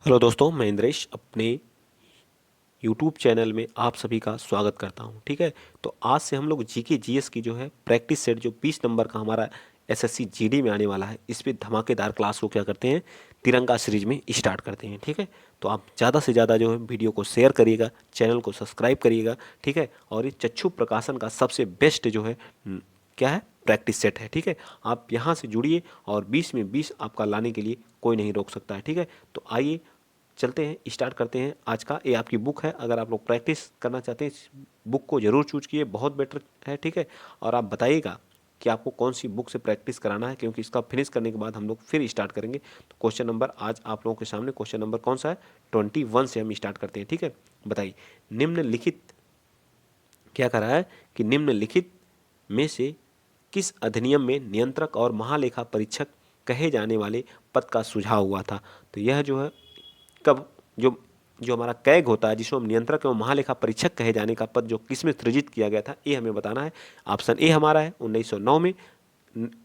Hello दोस्तों, मैं इंद्रेश अपने यूट्यूब चैनल में आप सभी का स्वागत करता हूं। ठीक है, तो आज से हम लोग जीके जीएस की जो है प्रैक्टिस सेट जो 20 नंबर का हमारा एसएससी जीडी में आने वाला है, इस पे धमाकेदार क्लास को क्या करते हैं, तिरंगा सीरीज में स्टार्ट करते हैं। ठीक है, तो आप ज़्यादा से ज़्यादा जो है वीडियो को शेयर करिएगा, चैनल को सब्सक्राइब करिएगा। ठीक है, और ये चक्षु प्रकाशन का सबसे बेस्ट जो है क्या है, प्रैक्टिस सेट है। ठीक है, आप यहाँ से जुड़िए और 20 में 20 आपका लाने के लिए कोई नहीं रोक सकता है। ठीक है, तो आइए चलते हैं, स्टार्ट करते हैं आज का। ये आपकी बुक है, अगर आप लोग प्रैक्टिस करना चाहते हैं इस बुक को जरूर चूज कीजिए, बहुत बेटर है। ठीक है, और आप बताइएगा कि आपको कौन सी बुक से प्रैक्टिस कराना है, क्योंकि इसका फिनिश करने के बाद हम लोग फिर स्टार्ट करेंगे। तो क्वेश्चन नंबर आज आप लोगों के सामने क्वेश्चन नंबर कौन सा है, 21 से हम स्टार्ट करते हैं। ठीक है, बताइए निम्नलिखित क्या कह रहा है कि निम्नलिखित में से किस अधिनियम में नियंत्रक और महालेखा परीक्षक कहे जाने वाले पद का सुझाव हुआ था। तो यह जो है कब, जो जो हमारा कैग होता है, जिसको हम नियंत्रक एवं महालेखा परीक्षक कहे जाने का पद जो किसमें सृजित किया गया था, ये हमें बताना है। ऑप्शन ए हमारा है 1909 में,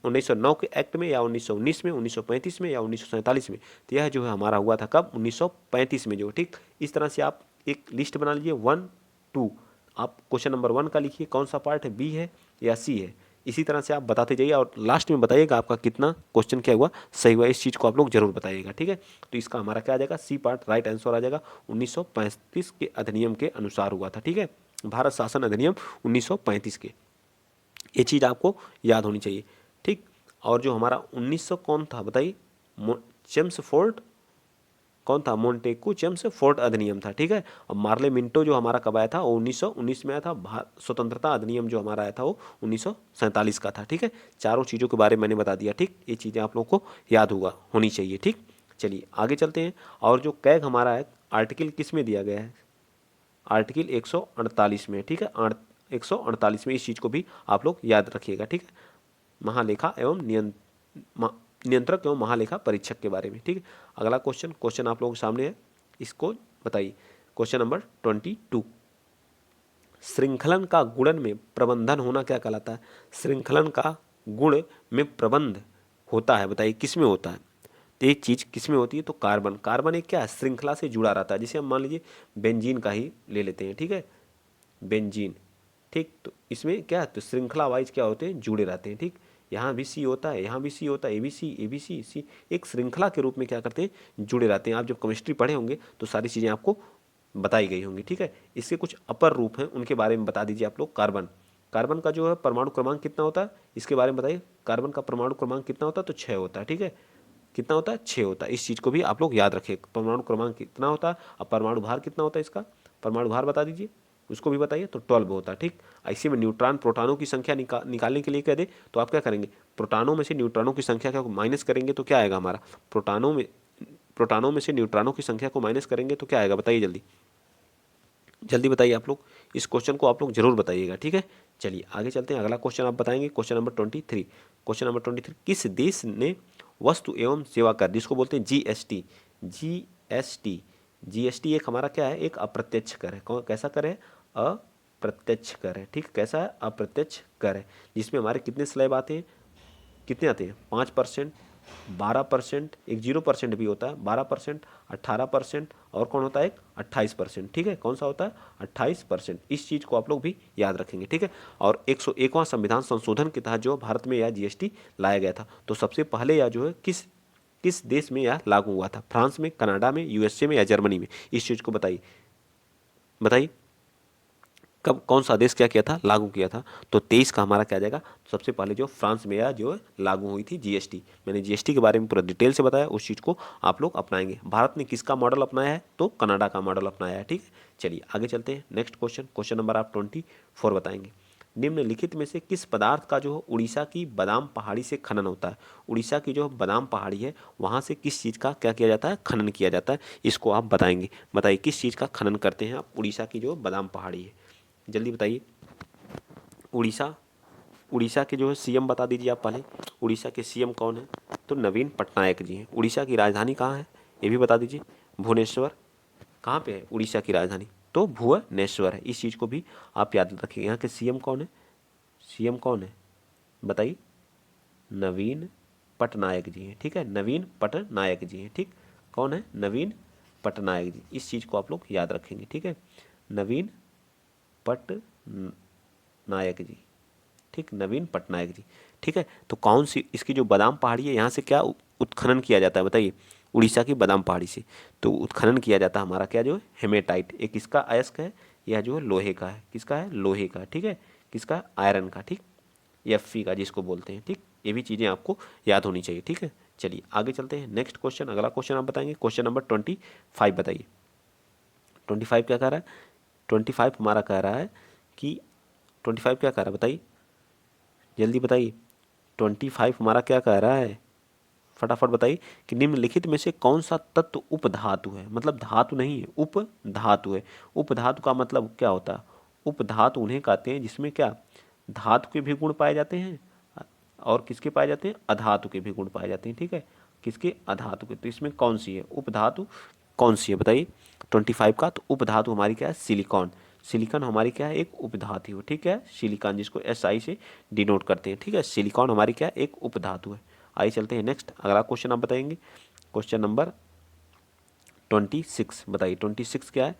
1909 के एक्ट में, या 1919 में, 1935 में, या 1947 में। तो यह जो है हमारा हुआ था कब, 1935 में जो। ठीक, इस तरह से आप एक लिस्ट बना लीजिए 1 2। आप क्वेश्चन नंबर 1 का लिखिए, कौन सा पार्ट है, बी है या सी है। इसी तरह से आप बताते जाइए और लास्ट में बताइएगा आपका कितना क्वेश्चन क्या हुआ, सही हुआ। इस चीज़ को आप लोग जरूर बताइएगा। ठीक है, तो इसका हमारा क्या आ जाएगा, सी पार्ट राइट आंसर आ जाएगा। 1935 के अधिनियम के अनुसार हुआ था। ठीक है, भारत शासन अधिनियम 1935 के, ये चीज़ आपको याद होनी चाहिए। ठीक, और जो हमारा 1900 कौन था बताइए, चेम्सफोर्ड कौन था, मोंटेक्यू चेम्सफोर्ड अधिनियम था। ठीक है, और मार्ले मिंटो जो हमारा कब आया था, वो 1919 में आया था। स्वतंत्रता अधिनियम जो हमारा आया था वो 1947 का था। ठीक है, चारों चीज़ों के बारे में मैंने बता दिया। ठीक, ये चीज़ें आप लोगों को याद होनी चाहिए। ठीक, चलिए आगे चलते हैं। और जो कैग हमारा है, आर्टिकल किस में दिया गया है, आर्टिकल 148 में। ठीक है, 148 में, इस चीज़ को भी आप लोग याद रखिएगा। ठीक है, महालेखा एवं नियंत्रक एवं महालेखा परीक्षक के बारे में। ठीक है, अगला क्वेश्चन आप लोगों के सामने है, इसको बताइए। क्वेश्चन नंबर 22, श्रृंखलन का गुणन में प्रबंधन होना क्या कहलाता है। श्रृंखलन का गुण में प्रबंध होता है, बताइए किस में होता है। तो एक चीज़ किस में होती है, तो कार्बन। कार्बन एक क्या है, श्रृंखला से जुड़ा रहता है। जिसे हम मान लीजिए बेंजीन का ही ले लेते हैं। ठीक है, बेंजीन। ठीक, तो इसमें क्या है, तो श्रृंखला वाइज क्या होते हैं, जुड़े रहते हैं। ठीक, यहाँ भी सी होता है, यहाँ भी सी होता है, A B C A B C सी, एक श्रृंखला के रूप में क्या करते हैं, जुड़े रहते हैं। आप जब केमिस्ट्री पढ़े होंगे तो सारी चीज़ें आपको बताई गई होंगी। ठीक है, इसके कुछ अपर रूप हैं, उनके बारे में बता दीजिए आप लोग। कार्बन, कार्बन का जो है परमाणु क्रमांक कितना होता है, इसके बारे में बताइए। कार्बन का परमाणु क्रमांक कितना होता है, तो 6 होता है। ठीक है, कितना होता है, 6 होता है। इस चीज़ को भी आप लोग याद रखिए, परमाणु क्रमांक कितना होता है। अब परमाणु भार कितना होता है, इसका परमाणु भार बता दीजिए, उसको भी बताइए। तो 12 होता है। ठीक, ऐसे में न्यूट्रॉन प्रोटॉनों की संख्या निकालने के लिए कह दे तो आप क्या करेंगे, प्रोटॉनों में से न्यूट्रॉनों की संख्या क्या माइनस करेंगे तो क्या आएगा हमारा, प्रोटॉनों में से न्यूट्रॉनों की संख्या को माइनस करेंगे तो क्या आएगा, बताइए जल्दी जल्दी बताइए आप लोग। इस क्वेश्चन को आप लोग जरूर बताइएगा। ठीक है, चलिए आगे चलते हैं। अगला क्वेश्चन आप बताएंगे, क्वेश्चन नंबर 23। क्वेश्चन नंबर 23, किस देश ने वस्तु एवं सेवा कर, जिसको बोलते हैं जीएसटी, जीएसटी, जीएसटी एक हमारा क्या है, एक अप्रत्यक्ष कर है। कौन, कैसा कर है, अप्रत्यक्ष कर है। ठीक, कैसा है, अप्रत्यक्ष कर है, जिसमें हमारे कितने स्लैब आते हैं, कितने आते हैं, 5%, 12%, एक 0% भी होता है, 12%, 18%, और कौन होता है, एक 28%। ठीक है, कौन सा होता है, 28%। इस चीज़ को आप लोग भी याद रखेंगे। ठीक है, और 101वां संविधान संशोधन के तहत जो भारत में यह जीएसटी लाया गया था, तो सबसे पहले यह जो है किस किस देश में यह लागू हुआ था, फ्रांस में, कनाडा में, यूएसए में, या जर्मनी में। इस चीज़ को बताइए, बताइए कब कौन सा देश क्या किया था, लागू किया था। तो 23 का हमारा क्या आ जाएगा, सबसे पहले जो फ्रांस में या जो लागू हुई थी जीएसटी। मैंने जीएसटी के बारे में पूरा डिटेल से बताया, उस चीज़ को आप लोग अपनाएंगे। भारत ने किसका मॉडल अपनाया है, तो कनाडा का मॉडल अपनाया है। ठीक है, चलिए आगे चलते हैं। नेक्स्ट क्वेश्चन नंबर आप 24 बताएंगे। निम्नलिखित में से किस पदार्थ का जो उड़ीसा की बादाम पहाड़ी से खनन होता है। उड़ीसा की जो बादाम पहाड़ी है, वहाँ से किस चीज़ का क्या किया जाता है, खनन किया जाता है। इसको आप बताएंगे, बताइए किस चीज़ का खनन करते हैं आप, उड़ीसा की जो बादाम पहाड़ी है, जल्दी बताइए। उड़ीसा, उड़ीसा के जो है सीएम बता दीजिए आप पहले। उड़ीसा के सीएम कौन है, तो नवीन पटनायक जी हैं। उड़ीसा की राजधानी कहाँ है, ये भी बता दीजिए। भुवनेश्वर, कहाँ पे है उड़ीसा की राजधानी, तो भुवनेश्वर है। इस चीज़ को भी आप याद रखिए। यहाँ के सीएम कौन है, सीएम कौन है बताइए, नवीन पटनायक जी हैं। ठीक है, नवीन पटनायक जी हैं। ठीक, कौन है, नवीन पटनायक जी, इस चीज़ को आप लोग याद रखेंगे, ठीक है। नवीन पटनायक जी, ठीक, नवीन पटनायक जी, ठीक है। तो कौन सी इसकी जो बादाम पहाड़ी है, यहाँ से क्या उत्खनन किया जाता है बताइए, उड़ीसा की बादाम पहाड़ी से। तो उत्खनन किया जाता है हमारा क्या जो है हेमेटाइट, एक इसका अयस्क है, यह जो है लोहे का है, किसका है, लोहे का, ठीक है, किसका, आयरन का, ठीक, Fe का जिसको बोलते हैं, ठीक। ये भी चीज़ें आपको याद होनी चाहिए, ठीक है। चलिए आगे चलते हैं, नेक्स्ट क्वेश्चन, अगला क्वेश्चन आप बताएंगे, क्वेश्चन नंबर 25 बताइए। 25 क्या कह रहा है, 25 हमारा कह रहा है कि 25 क्या कह रहा है बताइए, जल्दी बताइए। 25 हमारा क्या कह रहा है, फटाफट बताइए कि निम्नलिखित में से कौन सा तत्व उपधातु है, मतलब धातु नहीं है, उपधातु है। उपधातु का मतलब क्या होता है, उपधातु उन्हें कहते हैं जिसमें क्या धातु के भी गुण पाए जाते हैं और किसके पाए जाते हैं, अधातु के भी गुण पाए जाते हैं, ठीक है, किसके, अधातु के। तो इसमें कौन सी है उपधातु, कौन सी है बताइए 25 का। तो उपधातु हमारी क्या है, सिलिकॉन, सिलिकॉन हमारी क्या है, एक उपधातु है, ठीक है, सिलिकॉन जिसको SI से डिनोट करते हैं, ठीक है, सिलिकॉन हमारी क्या है, एक उपधातु है। आइए चलते हैं नेक्स्ट, अगला क्वेश्चन आप बताएंगे, क्वेश्चन नंबर 26 बताइए। 26 क्या है,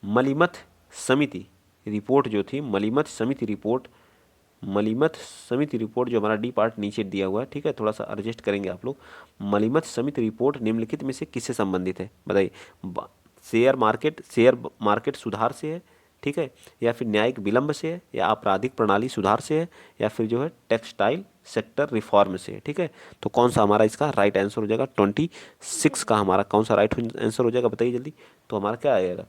मलीमथ समिति रिपोर्ट जो थी, मलीमथ समिति रिपोर्ट, मलीमथ समिति रिपोर्ट जो हमारा डी पार्ट नीचे दिया हुआ है, ठीक है, थोड़ा सा एडजस्ट करेंगे आप लोग। मलीमथ समिति रिपोर्ट निम्नलिखित में से किससे संबंधित है बताइए, शेयर मार्केट सुधार से है, ठीक है, या फिर न्यायिक विलंब से है, या आपराधिक प्रणाली सुधार से है, या फिर जो है टेक्सटाइल सेक्टर रिफॉर्म से है, ठीक है। तो कौन सा हमारा इसका राइट आंसर हो जाएगा, 26 का हमारा कौन सा राइट आंसर हो जाएगा बताइए जल्दी। तो हमारा क्या आएगा,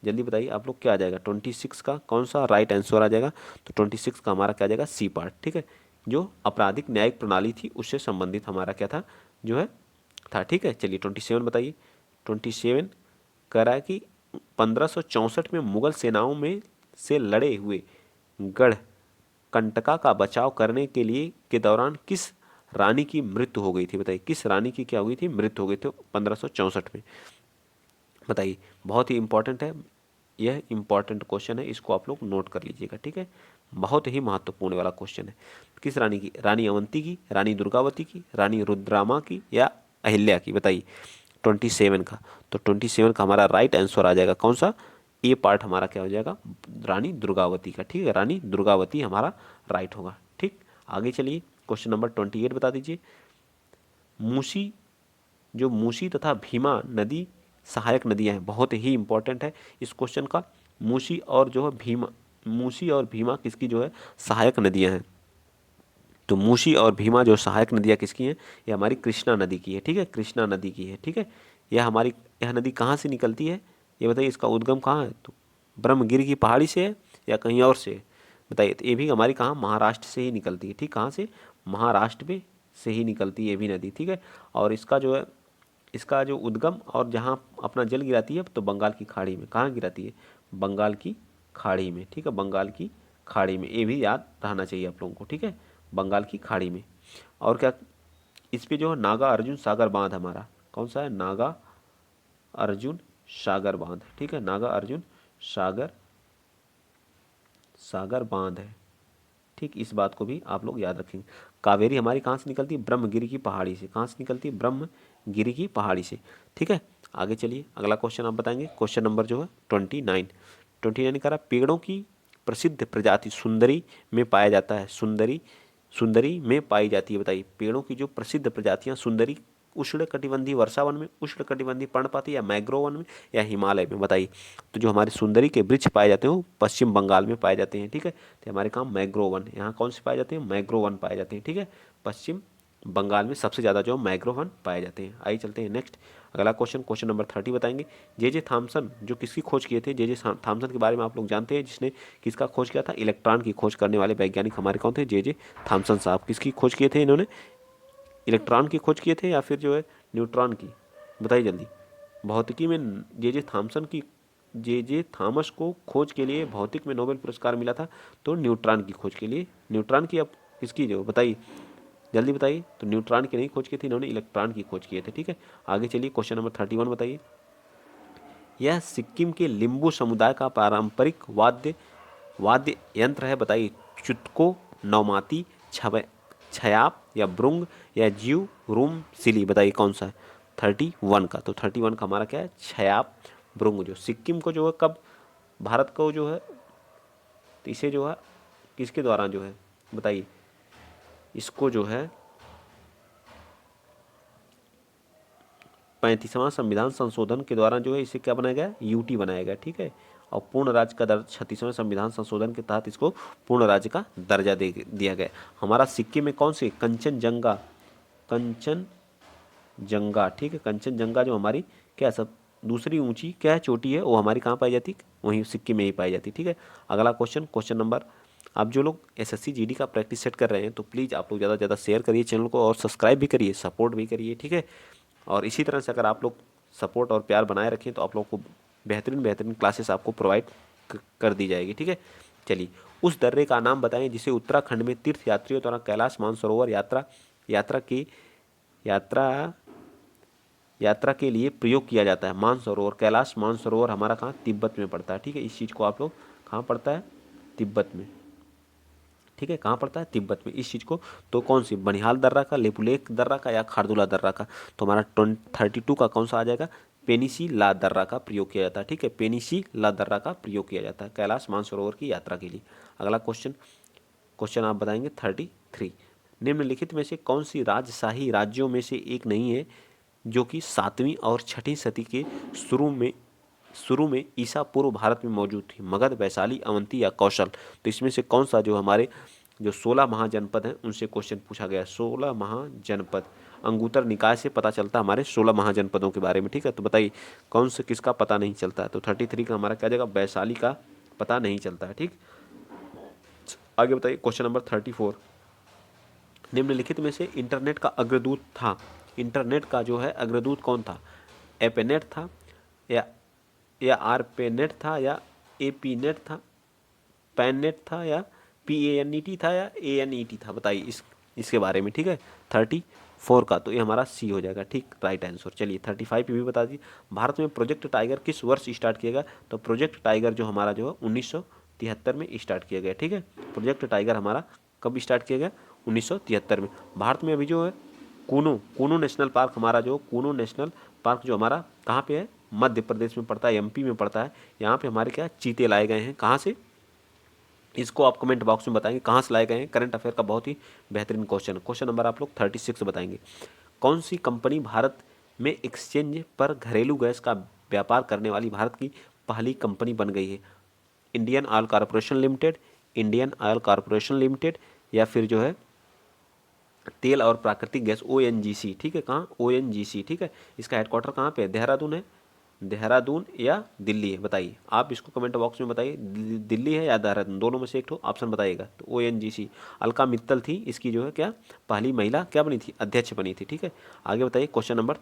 जल्दी बताइए आप लोग, क्या आ जाएगा 26 का कौन सा राइट आंसर आ जाएगा। तो 26 का हमारा क्या आ जाएगा, सी पार्ट, ठीक है, जो आपराधिक न्यायिक प्रणाली थी उससे संबंधित हमारा क्या था, जो है था, ठीक है। चलिए 27 बताइए। 27 कह रहा है कि 1564 में मुगल सेनाओं में से लड़े हुए गढ़ कंटका का बचाव करने के लिए के दौरान किस रानी की मृत्यु हो गई थी बताइए, किस रानी की क्या हुई थी, मृत्यु हो गई थी 1564 में बताइए। बहुत ही इंपॉर्टेंट है, यह इंपॉर्टेंट क्वेश्चन है, इसको आप लोग नोट कर लीजिएगा, ठीक है, बहुत ही महत्वपूर्ण वाला क्वेश्चन है। किस रानी की, रानी अवंती की, रानी दुर्गावती की, रानी रुद्रामा की, या अहिल्या की बताइए 27 का। तो 27 का हमारा राइट आंसर आ जाएगा कौन सा, ए पार्ट हमारा क्या हो जाएगा, रानी दुर्गावती का, ठीक है, रानी दुर्गावती हमारा राइट होगा, ठीक। आगे चलिए क्वेश्चन नंबर 28 बता दीजिए। मूसी, जो मूसी तथा भीमा नदी सहायक नदियां हैं, बहुत ही इंपॉर्टेंट है इस क्वेश्चन का। मूसी और जो है भीमा, मूसी और भीमा किसकी जो है सहायक नदियां हैं। तो मूसी और भीमा जो सहायक नदियां किसकी हैं, ये हमारी कृष्णा नदी की है, ठीक है, कृष्णा नदी की है, ठीक है। यह हमारी, यह नदी कहाँ से निकलती है ये बताइए, इसका उद्गम कहाँ है, तो ब्रह्मगिरी की पहाड़ी से है या कहीं और से है बताइए। तो ये भी हमारी कहाँ, महाराष्ट्र से ही निकलती है, ठीक, कहाँ से, महाराष्ट्र में से ही निकलती है ये भी नदी, ठीक है। और इसका जो है, इसका जो उद्गम और जहाँ अपना जल गिराती है तो बंगाल की खाड़ी में, कहाँ गिराती है, बंगाल की खाड़ी में, ठीक है, बंगाल की खाड़ी में, ये भी याद रहना चाहिए आप लोगों को, ठीक है, बंगाल की खाड़ी में। और क्या, इस पे जो है नागा अर्जुन सागर बांध हमारा कौन सा है, नागा अर्जुन सागर बांध, ठीक है, नागा अर्जुन सागर सागर बांध है, ठीक, इस बात को भी आप लोग याद रखेंगे। कावेरी हमारी कहाँ से निकलती है, ब्रह्मगिरी की पहाड़ी से, कहाँ से निकलती है, ब्रह्मगिरी की पहाड़ी से, ठीक है। आगे चलिए अगला क्वेश्चन आप बताएंगे, क्वेश्चन नंबर जो है 29 कह रहा है पेड़ों की प्रसिद्ध प्रजाति सुंदरी में पाया जाता है, सुंदरी, सुंदरी में पाई जाती है बताइए। पेड़ों की जो प्रसिद्ध प्रजातियां सुंदरी उष्ण कटिबंधीय वर्षावन में, उष्ण कटिबंधीय पर्णपाती या मैग्रोव वन में, या हिमालय में बताइए। तो जो हमारे सुंदरी के वृक्ष पाए जाते हैं वो पश्चिम बंगाल में पाए जाते हैं, ठीक है। तो हमारे कहाँ मैग्रोव वन, यहाँ कौन से पाए जाते हैं, मैग्रोव वन पाए जाते हैं, ठीक है, पश्चिम बंगाल में सबसे ज़्यादा जो मैग्रोव वन पाए जाते हैं। आइए चलते हैं नेक्स्ट, अगला क्वेश्चन, क्वेश्चन नंबर 30 बताएंगे। जे थॉमसन जो किसकी खोज किए थे, जे थॉमसन के बारे में आप लोग जानते हैं, जिसने किसका खोज किया था, इलेक्ट्रॉन की खोज करने वाले वैज्ञानिक हमारे कौन थे, जे थॉमसन साहब। किसकी खोज किए थे इन्होंने, इलेक्ट्रॉन की खोज किए थे या फिर जो है न्यूट्रॉन की, बताइए जल्दी। भौतिकी में जे थॉमसन की, जे थॉमस को खोज के लिए भौतिक में नोबेल पुरस्कार मिला था, तो न्यूट्रॉन की खोज के लिए, न्यूट्रॉन की, अब किसकी जो बताइए जल्दी बताइए। तो न्यूट्रॉन की नहीं खोज की थी इन्होंने, इलेक्ट्रॉन की खोज किए थे, ठीक है। आगे चलिए क्वेश्चन नंबर 31 बताइए। यह सिक्किम के लिम्बू समुदाय का पारंपरिक वाद्य यंत्र है बताइए। चुटको, नौमाती, छयाप, या ब्रुंग, या जीव रूम सिली बताइए कौन सा है। 31 का। तो 31 का हमारा क्या है, छयाप ब्रुंग। जो सिक्किम को जो है कब भारत को जो है, तो इसे जो है किसके द्वारा जो है बताइए, इसको जो है 35वां संविधान संशोधन के द्वारा जो है इसे क्या बनाया गया, यूटी बनाया गया, ठीक है। और पूर्ण राज्य का दर्जा 36वें संविधान संशोधन के तहत इसको पूर्ण राज्य का दर्जा दे दिया गया। हमारा सिक्किम में कौन सी, कंचनजंगा, कंचनजंगा, ठीक है। कंचनजंगा जो हमारी क्या सब दूसरी ऊंची क्या है चोटी है, वो हमारी कहाँ पाई जाती, वहीं सिक्किम में ही पाई जाती, ठीक है। अगला क्वेश्चन, क्वेश्चन नंबर, आप जो लोग एसएससी जीडी का प्रैक्टिस सेट कर रहे हैं तो प्लीज़ आप लोग ज़्यादा से ज़्यादा शेयर करिए चैनल को, और सब्सक्राइब भी करिए, सपोर्ट भी करिए, ठीक है। और इसी तरह से अगर आप लोग सपोर्ट और प्यार बनाए रखें तो आप लोग को बेहतरीन बेहतरीन क्लासेस आपको प्रोवाइड कर दी जाएगी, ठीक है। चलिए, उस दर्रे का नाम बताएं जिसे उत्तराखंड में तीर्थ यात्रियों द्वारा कैलाश मानसरोवर यात्रा यात्रा के लिए प्रयोग किया जाता है। मानसरोवर, कैलाश मानसरोवर हमारा कहाँ, तिब्बत में पड़ता है, ठीक है। इस चीज़ को आप लोग कहाँ पड़ता है, तिब्बत में, ठीक है। कहाँ पड़ता है, तिब्बत में इस चीज़ को। तो कौन सी, बनिहाल दर्रा का, लेपुलेख दर्रा का, या खारदुला दर्रा का। तो हमारा 32 का कौन सा आ जाएगा, पेनिसी ला दर्रा का प्रयोग किया जाता है, ठीक है। पेनिसी ला दर्रा का प्रयोग किया जाता है कैलाश मानसरोवर की यात्रा के लिए। अगला क्वेश्चन, क्वेश्चन आप बताएंगे 33, निम्नलिखित में से कौन सी राजशाही राज्यों में से एक नहीं है जो कि 7वीं और 6वीं सदी के शुरू में ईसा पूर्व भारत में मौजूद थी। मगध, वैशाली, अवंती या कौशल। तो इसमें से कौन सा जो हमारे जो 16 महाजनपद हैं उनसे क्वेश्चन पूछा गया। 16 महाजनपद, अंगुत्तर निकाय से पता चलता है हमारे 16 महाजनपदों के बारे में, ठीक है। तो बताइए कौन से किसका पता नहीं चलता है। तो 33 का हमारा क्या जाएगा, वैशाली का पता नहीं चलता है, ठीक। आगे बताइए क्वेश्चन नंबर 34, निम्नलिखित में से इंटरनेट का अग्रदूत था, इंटरनेट का जो है अग्रदूत कौन था, एपेनेट था, या आरपेनेट था, या एपीनेट था, पैननेट था, या पीएनईटी था, या एएनईटी था। बताइए इसके बारे में, ठीक है। 34 का तो ये हमारा सी हो जाएगा, ठीक, राइट आंसर। चलिए 35 पे भी बता दीजिए, भारत में प्रोजेक्ट टाइगर किस वर्ष स्टार्ट किया गया। तो प्रोजेक्ट टाइगर जो हमारा जो है 1973 में स्टार्ट किया गया, ठीक है। प्रोजेक्ट टाइगर हमारा कब स्टार्ट किया गया, 1973 में। भारत में अभी जो है कूनो नेशनल पार्क, हमारा जो कूनो नेशनल पार्क जो हमारा कहाँ पे है, मध्य प्रदेश में पड़ता है, एमपी में पड़ता है। यहाँ पे हमारे क्या चीते लाए गए हैं, कहाँ से, इसको आप कमेंट बॉक्स में बताएंगे कहाँ से लाए गए हैं। करंट अफेयर का बहुत ही बेहतरीन क्वेश्चन। क्वेश्चन नंबर आप लोग 36 बताएंगे, कौन सी कंपनी भारत में एक्सचेंज पर घरेलू गैस का व्यापार करने वाली भारत की पहली कंपनी बन गई है। Indian oil corporation limited, Indian oil corporation limited, या फिर जो है तेल और प्राकृतिक गैस, ओएनजीसी, ठीक है। कहाँ, ओएनजीसी, ठीक है। इसका हेडक्वार्टर कहाँ पे है, देहरादून है, देहरादून या दिल्ली है। बताइए आप इसको कमेंट बॉक्स में बताइए, दिल्ली है या देहरादून, दोनों में से एक ठो ऑप्शन बताइएगा। तो ओएनजीसी, अलका मित्तल थी इसकी जो है क्या पहली महिला क्या बनी थी, अध्यक्ष बनी थी, ठीक है। आगे बताइए क्वेश्चन नंबर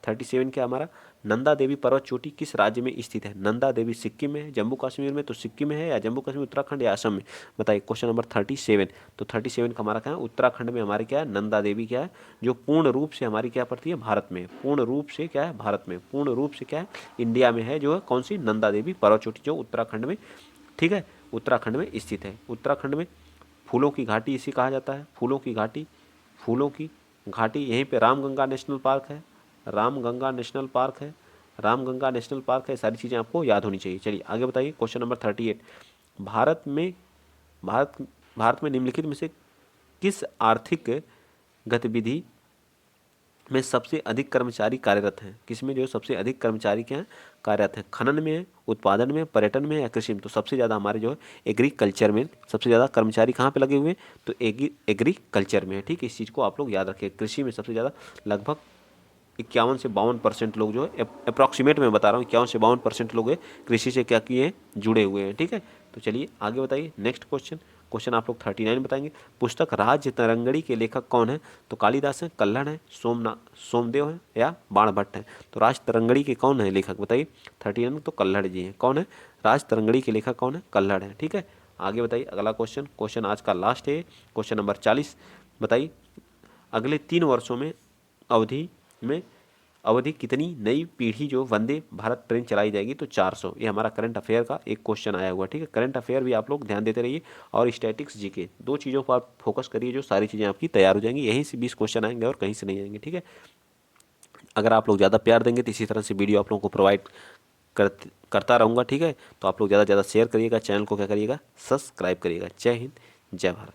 37 क्या हमारा, नंदा देवी पर्वत चोटी किस राज्य में स्थित है। नंदा देवी सिक्किम में है, जम्मू कश्मीर में, तो सिक्किम में है, या जम्मू कश्मीर, उत्तराखंड या असम में। बताइए क्वेश्चन नंबर 37। तो 37 का हमारा क्या है, उत्तराखंड में हमारे क्या है, नंदा देवी क्या है, जो पूर्ण रूप से हमारी क्या पड़ती है, भारत में, पूर्ण रूप से क्या है, भारत में, पूर्ण रूप से क्या है, इंडिया में है, जो है कौन सी, नंदा देवी पर्वत चोटी, जो उत्तराखंड में, ठीक है, उत्तराखंड में स्थित है। उत्तराखंड में फूलों की घाटी इसे कहा जाता है, फूलों की घाटी, फूलों की घाटी। यहीं पे रामगंगा नेशनल पार्क है, रामगंगा नेशनल पार्क है, रामगंगा नेशनल पार्क है। सारी चीज़ें आपको याद होनी चाहिए। चलिए आगे बताइए क्वेश्चन नंबर 38, भारत में भारत भारत में निम्नलिखित में से किस आर्थिक गतिविधि में सबसे अधिक कर्मचारी कार्यरत हैं। किसमें जो सबसे अधिक कर्मचारी क्या हैं, कार्यरत हैं, खनन में है, उत्पादन में, पर्यटन में, या कृषि में। तो सबसे ज़्यादा हमारे जो है एग्रीकल्चर में सबसे ज़्यादा कर्मचारी कहाँ पे लगे हुए हैं, तो एग्रीकल्चर में है, ठीक है। इस चीज़ को आप लोग याद रखें। कृषि में सबसे ज़्यादा लगभग 51 से 52% लोग जो है, अप्रॉक्सीमेट मैं बता रहा हूँ, 51 से 52% लोग है कृषि से क्या किए हैं, जुड़े हुए हैं, ठीक है। तो चलिए आगे बताइए नेक्स्ट क्वेश्चन। क्वेश्चन आप लोग 39 बताएंगे, पुस्तक राज तरंगड़ी के लेखक कौन है। तो कालिदास हैं, कल्हड़ हैं, सोमदेव हैं, या बाणभट्ट हैं। तो राज तरंगड़ी के कौन है लेखक, बताइए। 39 तो कल्हड़ जी हैं। कौन है, राज तरंगड़ी के लेखक कौन है, कल्हड़ हैं, ठीक है। आगे बताइए अगला क्वेश्चन, क्वेश्चन आज का लास्ट है, क्वेश्चन नंबर 40। बताइए अगले 3 वर्षों में में अवधि कितनी नई पीढ़ी जो वंदे भारत ट्रेन चलाई जाएगी। तो 400। ये हमारा करंट अफेयर का एक क्वेश्चन आया हुआ, ठीक है। करंट अफेयर भी आप लोग ध्यान देते रहिए, और स्टैटिक्स जीके, दो चीज़ों पर आप फोकस करिए, जो सारी चीज़ें आपकी तैयार हो जाएंगी। यहीं से 20 क्वेश्चन आएंगे और कहीं से नहीं आएंगे, ठीक है। अगर आप लोग ज़्यादा प्यार देंगे तो इसी तरह से वीडियो आप लोगों को प्रोवाइड करता रहूँगा, ठीक है। तो आप लोग ज़्यादा से ज़्यादा शेयर करिएगा, चैनल को क्या करिएगा, सब्सक्राइब करिएगा। जय हिंद, जय भारत।